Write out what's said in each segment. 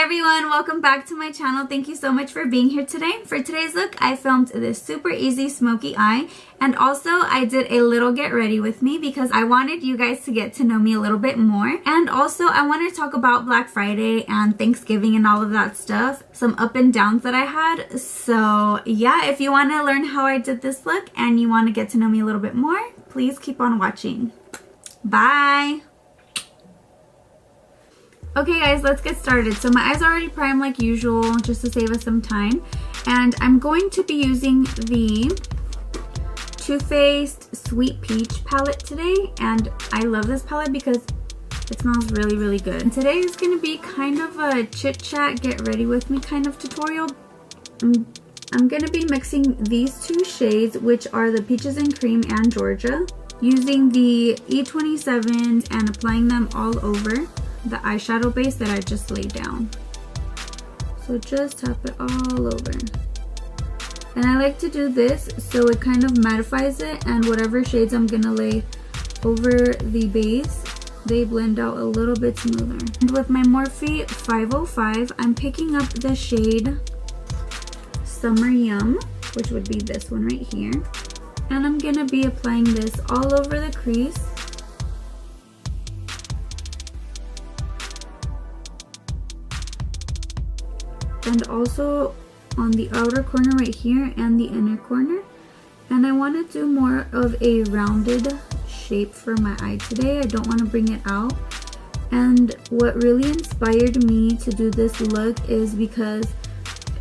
everyone, welcome back to my channel. Thank you so much for being here today. For today's look, I filmed this super easy smoky eye, and also I did a little get ready with me because I wanted you guys to get to know me a little bit more. And also I want to talk about Black Friday and Thanksgiving and all of that stuff, some up and downs that I had. So yeah, if you want to learn how I did this look and you want to get to know me a little bit more, please keep on watching. Bye. Okay guys, let's get started. So my eyes are already primed like usual, just to save us some time. And I'm going to be using the Too Faced Sweet Peach palette today. And I love this palette because it smells really, really good. And today is going to be kind of a chit chat, get ready with me kind of tutorial. I'm going to be mixing these two shades, which are the Peaches and Cream and Georgia, using the E27s and applying them all over the eyeshadow base that I just laid down. So just tap it all over. And I like to do this so it kind of mattifies it, and whatever shades I'm gonna lay over the base, they blend out a little bit smoother. And with my Morphe 505, I'm picking up the shade Summer Yum, which would be this one right here. And I'm gonna be applying this all over the crease. And also on the outer corner right here and the inner corner. And I want to do more of a rounded shape for my eye today. I don't want to bring it out. And what really inspired me to do this look is because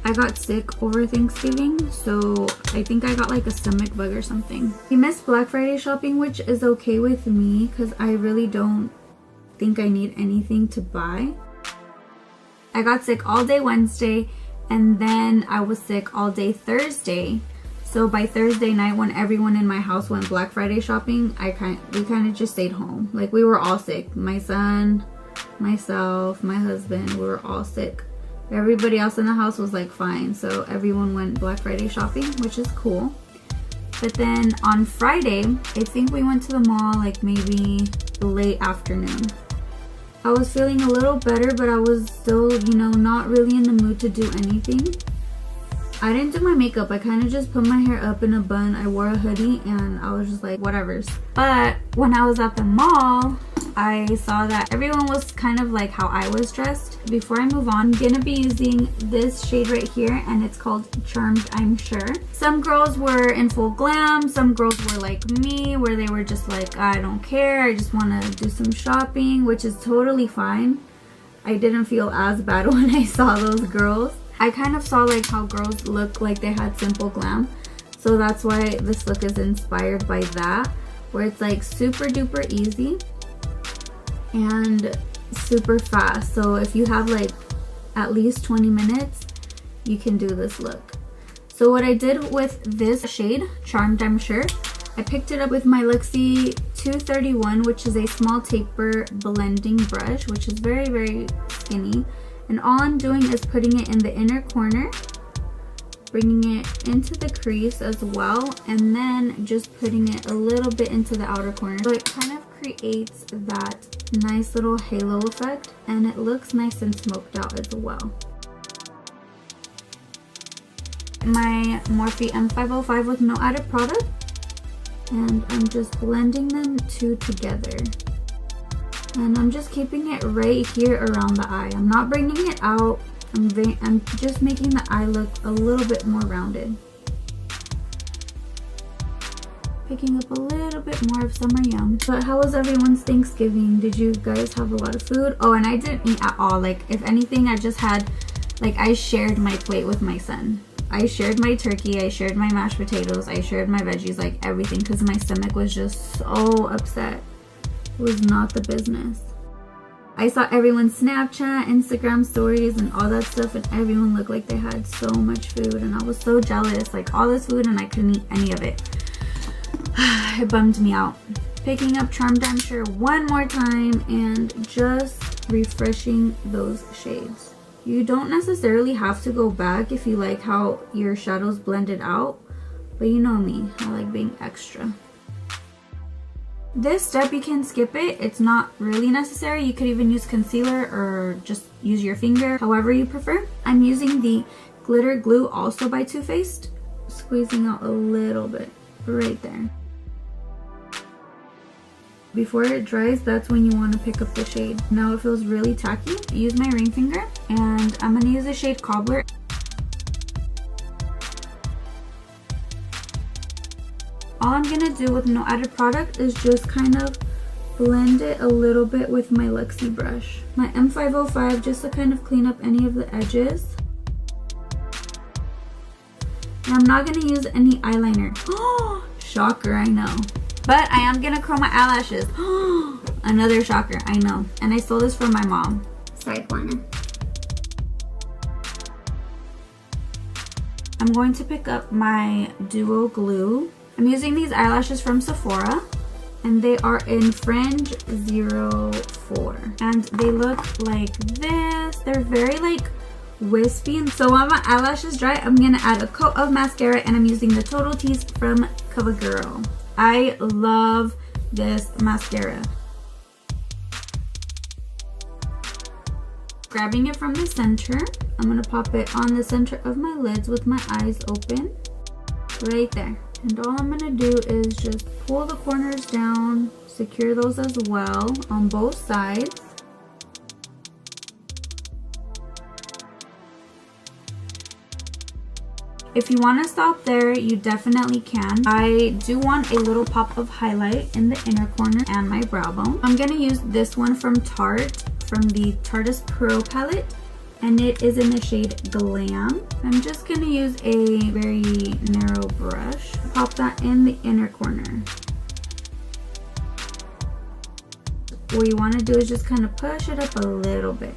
I got sick over Thanksgiving, so I think I got like a stomach bug or something. I missed Black Friday shopping, which is okay with me because I really don't think I need anything to buy. I got sick all day Wednesday, and then I was sick all day Thursday. So by Thursday night, when everyone in my house went Black Friday shopping, we kind of just stayed home. Like, we were all sick. My son, myself, my husband, we were all sick. Everybody else in the house was like fine. So everyone went Black Friday shopping, which is cool. But then on Friday, I think we went to the mall like maybe late afternoon. I was feeling a little better, but I was still, you know, not really in the mood to do anything. I didn't do my makeup. I kind of just put my hair up in a bun. I wore a hoodie and I was just like, whatevers. But when I was at the mall, I saw that everyone was kind of like how I was dressed. Before I move on, I'm gonna be using this shade right here, and it's called Charmed, I'm Sure. Some girls were in full glam, some girls were like me, where they were just like, I don't care, I just want to do some shopping, which is totally fine. I didn't feel as bad when I saw those girls. I kind of saw like how girls look like they had simple glam, so that's why this look is inspired by that, where it's like super duper easy and super fast. So if you have like at least 20 minutes, you can do this look. So what I did with this shade, Charmed, I'm Sure, I picked it up with my Luxie 231, which is a small taper blending brush, which is very, very skinny. And all I'm doing is putting it in the inner corner, bringing it into the crease as well, and then just putting it a little bit into the outer corner. So it kind of creates that nice little halo effect, and it looks nice and smoked out as well. My Morphe M505 with no added product, and I'm just blending them two together. And I'm just keeping it right here around the eye. I'm not bringing it out. I'm just making the eye look a little bit more rounded. Picking up a little bit more of Summer Yum. But how was everyone's Thanksgiving? Did you guys have a lot of food? Oh, and I didn't eat at all. Like, if anything, I just had, like, I shared my plate with my son. I shared my turkey, I shared my mashed potatoes, I shared my veggies, like everything, because my stomach was just so upset. It was not the business. I saw everyone's Snapchat, Instagram stories, and all that stuff, and everyone looked like they had so much food, and I was so jealous. Like, all this food, and I couldn't eat any of it. It bummed me out. Picking up Charmed, I'm Sure one more time, and just refreshing those shades. You don't necessarily have to go back if you like how your shadows blended out, but you know me, I like being extra. This step you can skip it. It's not really necessary. You could even use concealer or just use your finger, however you prefer. I'm using the glitter glue, also by Too Faced. Squeezing out a little bit right there. Before it dries, that's when you want to pick up the shade. Now it feels really tacky. Use my ring finger, and I'm going to use the shade Cobbler. All I'm going to do with no added product is just kind of blend it a little bit with my Luxie brush. My M505, just to kind of clean up any of the edges. And I'm not going to use any eyeliner. Oh, shocker, I know. But I am gonna curl my eyelashes. Another shocker, I know. And I stole this from my mom. Side corner. I'm going to pick up my duo glue. I'm using these eyelashes from Sephora. And they are in Fringe 04. And they look like this. They're very like wispy. And so while my eyelashes dry, I'm gonna add a coat of mascara. And I'm using the Total Tease from CoverGirl. I love this mascara. Grabbing it from the center, I'm going to pop it on the center of my lids with my eyes open. Right there. And all I'm going to do is just pull the corners down, secure those as well on both sides. If you want to stop there, you definitely can. I do want a little pop of highlight in the inner corner and my brow bone. I'm going to use this one from Tarte, from the Tarteist Pro Palette, and it is in the shade Glam. I'm just going to use a very narrow brush. Pop that in the inner corner. What you want to do is just kind of push it up a little bit.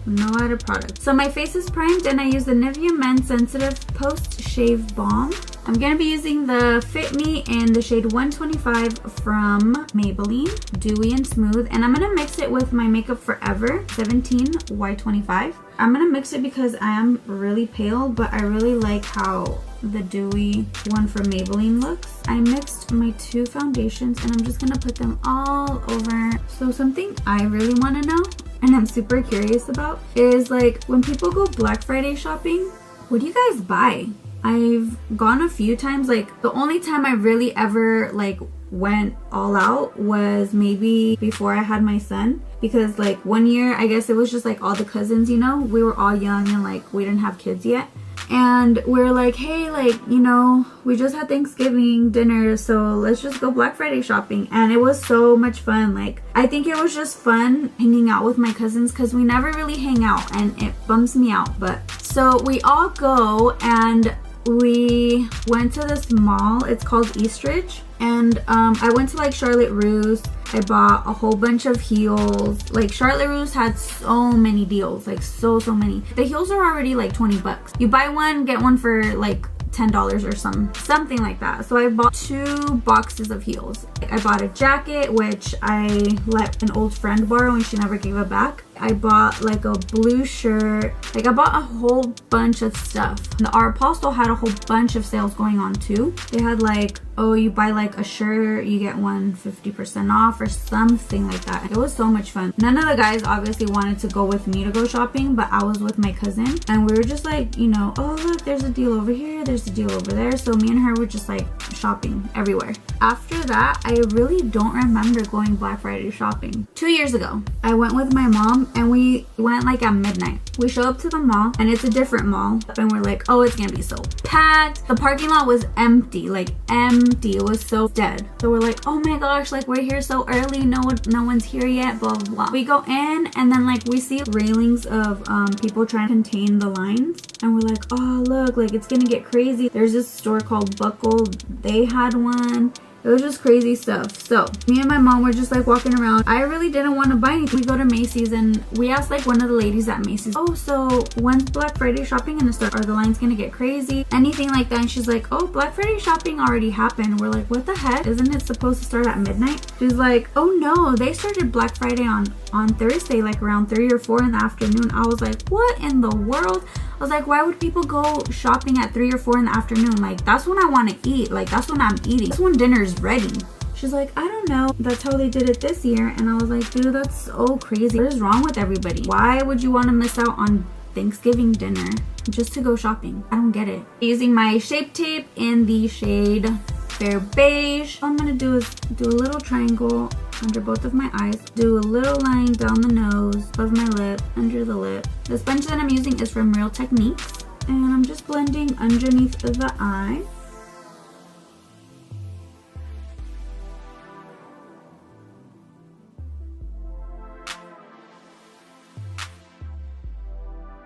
No added product. So my face is primed, and I use the Nivea Men Sensitive Post Shave Balm. I'm going to be using the Fit Me in the shade 125 from Maybelline, Dewy and Smooth. And I'm going to mix it with my Makeup Forever 17 Y25. I'm going to mix it because I am really pale, but I really like how the dewy one from Maybelline looks. I mixed my two foundations, and I'm just going to put them all over. So something I really want to know, and I'm super curious about, is like when people go Black Friday shopping, what do you guys buy? I've gone a few times. Like the only time I really ever like went all out was maybe before I had my son, because like one year, I guess it was just like all the cousins, you know, we were all young and like we didn't have kids yet. And we're like, hey, like, you know, we just had Thanksgiving dinner, so let's just go Black Friday shopping. And it was so much fun. Like, I think it was just fun hanging out with my cousins because we never really hang out, and it bums me out. But so we all go, and we went to this mall. It's called Eastridge. And I went to like Charlotte Russe. I bought a whole bunch of heels. Like Charlotte Russe had so many deals, like so many. The heels are already like 20 bucks. You buy one, get one for like $10 or something like that. So I bought 2 boxes of heels. I bought a jacket, which I let an old friend borrow and she never gave it back. I bought like a blue shirt. Like I bought a whole bunch of stuff. And the Art Apostle had a whole bunch of sales going on too. They had like, oh, you buy like a shirt, you get one 50% off or something like that. It was so much fun. None of the guys obviously wanted to go with me to go shopping, but I was with my cousin, and we were just like, you know, oh look, there's a deal over here, there's a deal over there. So me and her were just like shopping everywhere. After that, I really don't remember going Black Friday shopping. 2 years ago, I went with my mom, and we went like at midnight. We show up to the mall, and it's a different mall, and we're like, oh, it's gonna be so packed. The parking lot was empty, like empty. It was so dead. So we're like, oh my gosh, like we're here so early, no one's here yet, blah blah blah. We go in, and then like we see railings of people trying to contain the lines, and we're like, oh look, like it's gonna get crazy. There's this store called Buckle, they had one. It was just crazy stuff. So me and my mom were just like walking around. I really didn't want to buy anything. We go to Macy's, and we asked like one of the ladies at Macy's, oh, so when's Black Friday shopping gonna start? Are the lines gonna get crazy? Anything like that? And she's like, oh, Black Friday shopping already happened. We're like, what the heck? Isn't it supposed to start at midnight? She's like, oh no, they started Black Friday on Thursday, like around 3 or 4 in the afternoon. I was like, what in the world? I was like, why would people go shopping at 3 or 4 in the afternoon? Like, that's when I want to eat. Like, that's when I'm eating. That's when dinner's ready. She's like, I don't know. That's how they did it this year. And I was like, dude, that's so crazy. What is wrong with everybody? Why would you want to miss out on Thanksgiving dinner just to go shopping? I don't get it. Using my Shape Tape in the shade Fair Beige. All I'm going to do is do a little triangle under both of my eyes. Do a little line down the nose, above my lip, under the lip. The sponge that I'm using is from Real Techniques. And I'm just blending underneath the eye.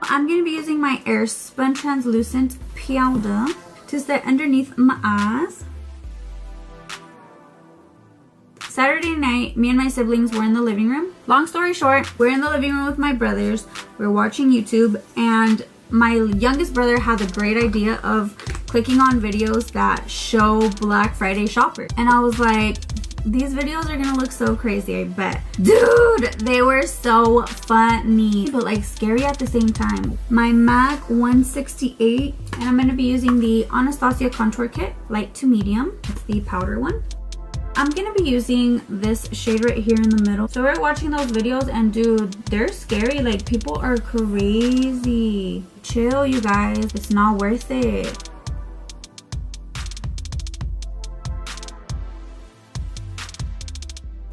I'm going to be using my Airspun Translucent Powder to set underneath my eyes. Saturday night, me and my siblings were in the living room. Long story short, we're in the living room with my brothers. We're watching YouTube, and my youngest brother had the great idea of clicking on videos that show Black Friday shoppers. And I was like, these videos are gonna look so crazy, I bet. Dude, they were so funny, but like scary at the same time. My MAC 168, and I'm gonna be using the Anastasia Contour Kit, light to medium. It's the powder one. I'm gonna be using this shade right here in the middle. So we're watching those videos, and dude, they're scary. Like, people are crazy. Chill, you guys. It's not worth it.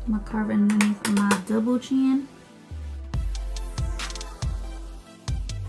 I'm gonna carve underneath my double chin.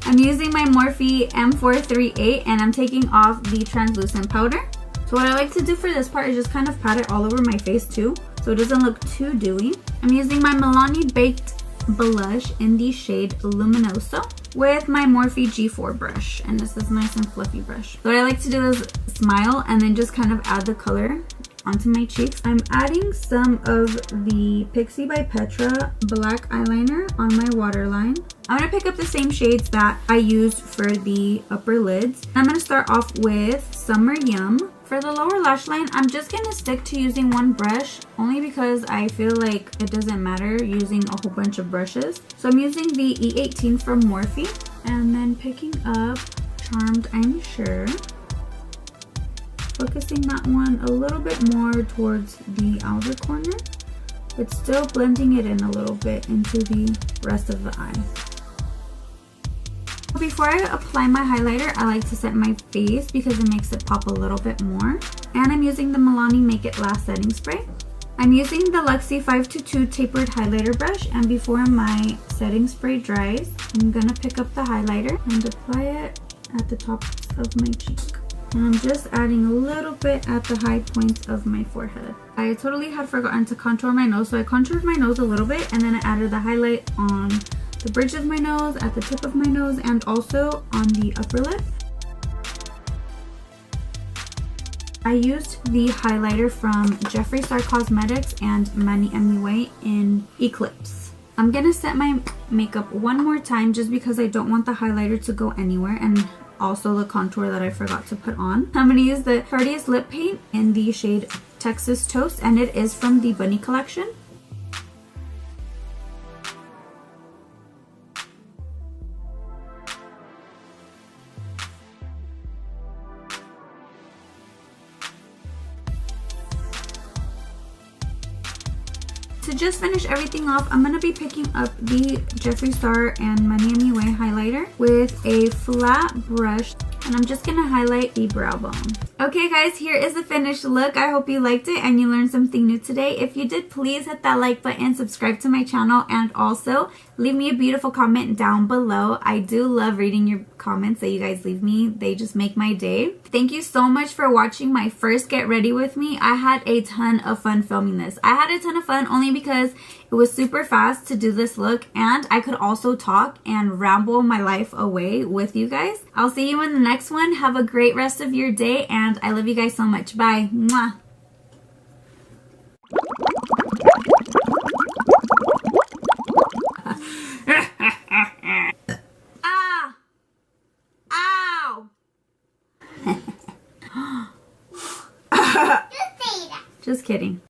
I'm using my Morphe M438, and I'm taking off the translucent powder. So what I like to do for this part is just kind of pat it all over my face too, so it doesn't look too dewy. I'm using my Milani Baked Blush in the shade Luminoso with my Morphe G4 brush, and this is nice and fluffy brush. So what I like to do is smile and then just kind of add the color onto my cheeks. I'm adding some of the Pixie by Petra black eyeliner on my waterline. I'm going to pick up the same shades that I used for the upper lids. I'm going to start off with Summer Yum. For the lower lash line, I'm just going to stick to using one brush, only because I feel like it doesn't matter using a whole bunch of brushes. So I'm using the E18 from Morphe, and then picking up Charmed I'm Sure. Focusing that one a little bit more towards the outer corner, but still blending it in a little bit into the rest of the eye. Before I apply my highlighter, I like to set my face because it makes it pop a little bit more. And I'm using the Milani Make It Last setting spray. I'm using the Luxie 522 tapered highlighter brush, and before my setting spray dries, I'm gonna pick up the highlighter and apply it at the top of my cheek. And I'm just adding a little bit at the high points of my forehead. I totally had forgotten to contour my nose, so I contoured my nose a little bit, and then I added the highlight on the bridge of my nose, at the tip of my nose, and also on the upper lip. I used the highlighter from Jeffree Star Cosmetics and Manny MUA in Eclipse. I'm gonna set my makeup one more time just because I don't want the highlighter to go anywhere, and also the contour that I forgot to put on. I'm gonna use the Tarteist lip paint in the shade Texas Toast, and it is from the Bunny collection. To just finish everything off, I'm going to be picking up the Jeffree Star and Money MUA highlighter with a flat brush, and I'm just going to highlight the brow bone. Okay guys, here is the finished look. I hope you liked it and you learned something new today. If you did, please hit that like button, subscribe to my channel, and also leave me a beautiful comment down below. I do love reading your comments that you guys leave me. They just make my day. Thank you so much for watching my first Get Ready With Me. I had a ton of fun filming this. I had a ton of fun only because it was super fast to do this look, and I could also talk and ramble my life away with you guys. I'll see you in the next one. Have a great rest of your day, and I love you guys so much. Bye. Mwah. Ah! Ow! Just kidding.